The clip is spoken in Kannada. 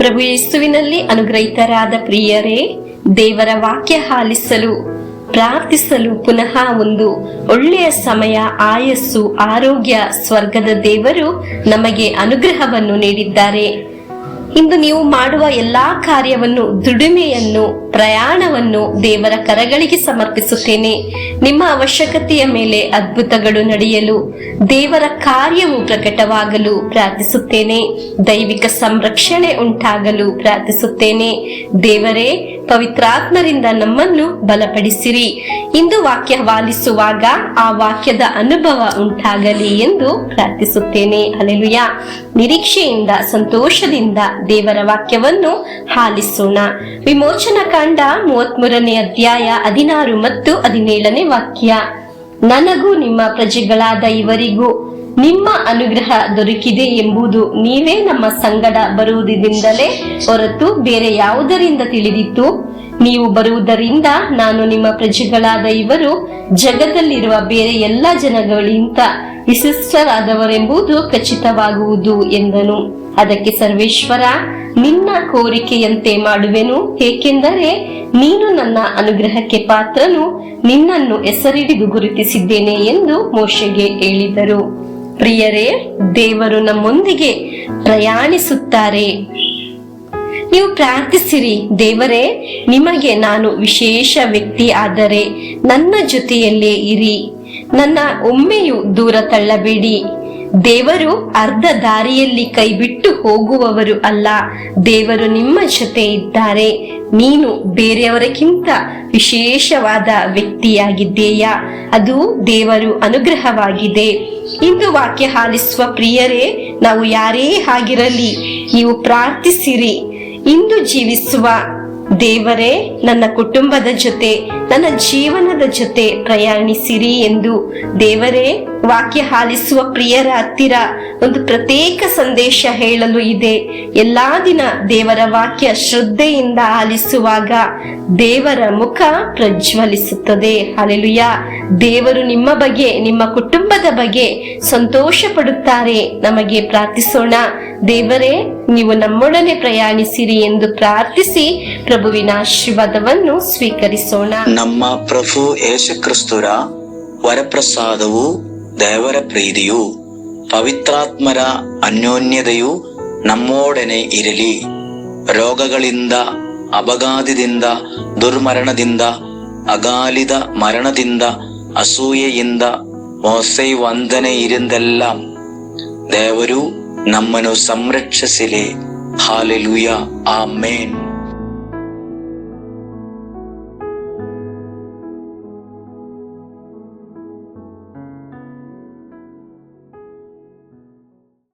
ಪ್ರಭು ಯೇಸುವಿನಲ್ಲಿ ಅನುಗ್ರಹಿತರಾದ ಪ್ರಿಯರೇ, ದೇವರ ವಾಕ್ಯ ಆಲಿಸಲು ಪ್ರಾರ್ಥಿಸಲು ಪುನಃ ಒಂದು ಒಳ್ಳೆಯ ಸಮಯ, ಆಯಸ್ಸು, ಆರೋಗ್ಯ ಸ್ವರ್ಗದ ದೇವರು ನಮಗೆ ಅನುಗ್ರಹವನ್ನು ನೀಡಿದ್ದಾರೆ. ಇಂದು ನೀವು ಮಾಡುವ ಎಲ್ಲಾ ಕಾರ್ಯವನ್ನು, ದುಡಿಮೆಯನ್ನು, ಪ್ರಯಾಣವನ್ನು ದೇವರ ಕರಗಳಿಗೆ ಸಮರ್ಪಿಸುತ್ತೇನೆ. ನಿಮ್ಮ ಅವಶ್ಯಕತೆಯ ಮೇಲೆ ಅದ್ಭುತಗಳು ನಡೆಯಲು, ದೇವರ ಕಾರ್ಯವು ಪ್ರಕಟವಾಗಲು ಪ್ರಾರ್ಥಿಸುತ್ತೇನೆ. ದೈವಿಕ ಸಂರಕ್ಷಣೆ ಉಂಟಾಗಲು ಪ್ರಾರ್ಥಿಸುತ್ತೇನೆ. ದೇವರೇ, ಪವಿತ್ರಾತ್ಮರಿಂದ ನಮ್ಮನ್ನು ಬಲಪಡಿಸಿರಿ. ಇಂದು ವಾಕ್ಯವಾಲಿಸುವಾಗ ಆ ವಾಕ್ಯದ ಅನುಭವ ಉಂಟಾಗಲಿ ಎಂದು ಪ್ರಾರ್ಥಿಸುತ್ತೇನೆ. ಹಲ್ಲೆಲೂಯಾ. ನಿರೀಕ್ಷೆಯಿಂದ, ಸಂತೋಷದಿಂದ ದೇವರ ವಾಕ್ಯವನ್ನು ಆಲಿಸೋಣ. ವಿಮೋಚನಾ ಕಾಂಡ 33ನೇ ಅಧ್ಯಾಯ 16 ಮತ್ತು 17ನೇ ವಾಕ್ಯ. ನನಗೂ ನಿಮ್ಮ ಪ್ರಜೆಗಳಾದ ಇವರಿಗೂ ನಿಮ್ಮ ಅನುಗ್ರಹ ದೊರಕಿದೆ ಎಂಬುದು ನೀವೇ ನಮ್ಮ ಸಂಗಡ ಬರುವುದರಿಂದಲೇ ಹೊರತು ಬೇರೆ ಯಾವುದರಿಂದ ತಿಳಿದಿತ್ತು? ನೀವು ಬರುವುದರಿಂದ ನಾನು ನಿಮ್ಮ ಪ್ರಜೆಗಳಾದ ಇವರು ಜಗದಲ್ಲಿರುವ ಬೇರೆ ಎಲ್ಲ ಜನಗಳಿಗಿಂತ ವಿಶಿಷ್ಟರಾದವರೆಂಬುದು ಖಚಿತವಾಗುವುದು ಎಂದನು. ಅದಕ್ಕೆ ಸರ್ವೇಶ್ವರ, ನಿನ್ನ ಕೋರಿಕೆಯಂತೆ ಮಾಡುವೆನು, ಏಕೆಂದರೆ ನೀನು ನನ್ನ ಅನುಗ್ರಹಕ್ಕೆ ಪಾತ್ರನು, ನಿನ್ನನ್ನು ಹೆಸರಿಡಿದು ಗುರುತಿಸಿದ್ದೇನೆ ಎಂದು ಮೋಶೆಗೆ ಹೇಳಿದರು. ಪ್ರಿಯರೇ, ದೇವರು ನಮ್ಮೊಂದಿಗೆ ಪ್ರಯಾಣಿಸುತ್ತಾರೆ. ನೀವು ಪ್ರಾರ್ಥಿಸಿರಿ, ದೇವರೇ, ನಿಮಗೆ ನಾನು ವಿಶೇಷ ವ್ಯಕ್ತಿ ಆದರೆ ನನ್ನ ಜೊತೆಯಲ್ಲೇ ಇರಿ, ನನ್ನ ಒಮ್ಮೆಯೂ ದೂರ ತಳ್ಳಬೇಡಿ. ದೇವರು ಅರ್ಧ ದಾರಿಯಲ್ಲಿ ಕೈಬಿಟ್ಟು ಹೋಗುವವರು ಅಲ್ಲ. ದೇವರು ನಿಮ್ಮ ಜೊತೆ ಇದ್ದಾರೆ. ನೀನು ಬೇರೆಯವರಿಗಿಂತ ವಿಶೇಷವಾದ ವ್ಯಕ್ತಿಯಾಗಿದ್ದೀಯಾ? ಅದು ದೇವರು ಅನುಗ್ರಹವಾಗಿದೆ. ಇಂದು ವಾಕ್ಯ ಆಲಿಸುವ ಪ್ರಿಯರೇ, ನಾವು ಯಾರೇ ಆಗಿರಲಿ, ನೀವು ಪ್ರಾರ್ಥಿಸಿರಿ. ಇಂದು ಜೀವಿಸುವ ದೇವರೇ, ನನ್ನ ಕುಟುಂಬದ ಜೊತೆ, ನನ್ನ ಜೀವನದ ಜೊತೆ ಪ್ರಯಾಣಿಸಿರಿ ಎಂದು ದೇವರೇ ವಾಕ್ಯ ಆಲಿಸುವ ಪ್ರಿಯರ ಹತ್ತಿರ ಒಂದು ಪ್ರತ್ಯೇಕ ಸಂದೇಶ ಹೇಳಲು ಇದೆ. ಎಲ್ಲಾ ದಿನ ದೇವರ ವಾಕ್ಯ ಶ್ರದ್ಧೆಯಿಂದ ಆಲಿಸುವಾಗ ದೇವರ ಮುಖ ಪ್ರಜ್ವಲಿಸುತ್ತದೆ. ಹಲ್ಲೆಲೂಯಾ. ದೇವರು ನಿಮ್ಮ ಬಗ್ಗೆ, ನಿಮ್ಮ ಕುಟುಂಬದ ಬಗ್ಗೆ ಸಂತೋಷ ಪಡುತ್ತಾರೆ. ನಮಗೆ ಪ್ರಾರ್ಥಿಸೋಣ. ದೇವರೇ, ನೀವು ನಮ್ಮೊಡನೆ ಪ್ರಯಾಣಿಸಿರಿ ಎಂದು ಪ್ರಾರ್ಥಿಸಿ ಪ್ರಭುವಿನ ಆಶೀರ್ವಾದವನ್ನು ಸ್ವೀಕರಿಸೋಣ. ನಮ್ಮ ಪ್ರಭು ಯೇಸು ಕ್ರಿಸ್ತರ ವರಪ್ರಸಾದವು, ದೇವರ ಪ್ರೀತಿಯು, ಪವಿತ್ರಾತ್ಮರ ಅನ್ಯೋನ್ಯತೆಯು ನಮ್ಮೊಡನೆ ಇರಲಿ. ರೋಗಗಳಿಂದ, ಅಪಘಾತದಿಂದ, ದುರ್ಮರಣದಿಂದ, ಅಗಾಲಿದ ಮರಣದಿಂದ, ಅಸೂಯೆಯಿಂದ, ಮೋಸೆ ವಂದನೆಯಿಂದೆല്ലാം ದೇವರು ನಮ್ಮನ್ನು ಸಂರಕ್ಷಿಸಲಿ. ಹಾಲೆಲೂಯಾ. ಆಮೇನ್.